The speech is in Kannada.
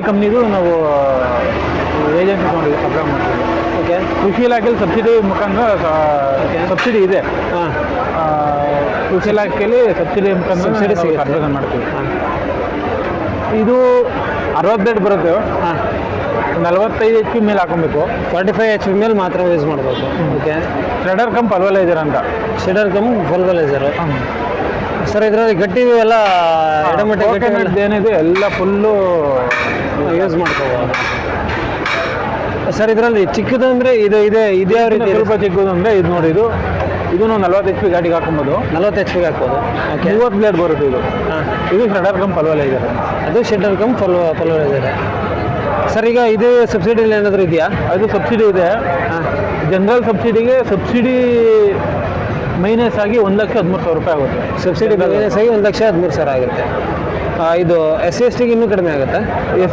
ಕಂಪ್ನಿದು ನಾವು ಏಜೆನ್ಸಿ ತೊಗೊಂಡಿದ್ದೀವಿ ಸಪ್ಲೈ ಮಾಡ್ತೀವಿ. ಓಕೆ. ಕೃಷಿ ಇಲಾಖೆಯಲ್ಲಿ ಸಬ್ಸಿಡಿ ಮುಖಾಂತರ ಸಬ್ಸಿಡಿ ಇದೆ. ಹಾಂ. ಕೃಷಿ ಇಲಾಖೆಯಲ್ಲಿ ಸಬ್ಸಿಡಿ ಮುಖಾಂತರ ಸಬ್ಸಿಡಿ ಸಿಗುತ್ತೆ. ಕಾರ್ಪೊರೇಷನ್ ಮಾಡ್ತೀವಿ. ಹಾಂ. ಇದು 60 ಬ್ಲೇಡ್ ಬರುತ್ತೆ. ಹಾಂ. 45 HP ಮೇಲೆ ಹಾಕೊಬೇಕು. 45 HP ಮೇಲೆ ಮಾತ್ರ ಯೂಸ್ ಮಾಡ್ಬೋದು. ಓಕೆ. ಸ್ಪ್ರೆಡರ್ ಕಮ್ ಪಲ್ವಲೈಸರ್ ಅಂತ. Shredder come ಫಲ್ವಲೈಸರು. ಸರ್ ಇದರಲ್ಲಿ ಗಟ್ಟಿ ಎಲ್ಲ ಎಡಮಟ್ಟೆ ಗಟ್ಟಿ ಏನಿದೆ ಎಲ್ಲ ಫುಲ್ಲು ಯೂಸ್ ಮಾಡ್ಕೋಬೋದು. ಸರ್ ಇದರಲ್ಲಿ ಚಿಕ್ಕದು ಅಂದರೆ ಇದು ಯಾವ ರೀತಿ? ಸ್ವಲ್ಪ ಚಿಕ್ಕದು ಅಂದರೆ ಇದು ನೋಡಿ, ಇದನ್ನು 40 HP ಗಾಡಿಗೆ ಹಾಕೊಬೋದು. 40 HP ಹಾಕ್ಬೋದು. ಓಕೆ. 30 ಬ್ಲೇಡ್ ಬರುತ್ತೆ ಇದು. ಹಾಂ. ಇದು ಸ್ಪ್ರೆಡರ್ ಕಮ್ ಪಲ್ವಲೈಸರ್. ಅದು ಶೆಡರ್ ಕಮ್ ಫಲ್ವಲೈಸರ್. ಸರ್ ಈಗ ಇದು ಸಬ್ಸಿಡಿಯಲ್ಲಿ ಏನಾದರೂ ಇದೆಯಾ? ಅದು ಸಬ್ಸಿಡಿ ಇದೆ. ಹಾಂ. ಜನರಲ್ ಸಬ್ಸಿಡಿಗೆ ಸಬ್ಸಿಡಿ ಮೈನಸ್ ಆಗಿ 1,13,000 ರೂಪಾಯಿ ಆಗುತ್ತೆ. ಸಬ್ಸಿಡಿ ಮೈನಸ್ ಆಗಿ 1,13,000 ಆಗುತ್ತೆ. ಇದು SC STಗೆ ಇನ್ನೂ ಕಡಿಮೆ ಆಗುತ್ತೆ.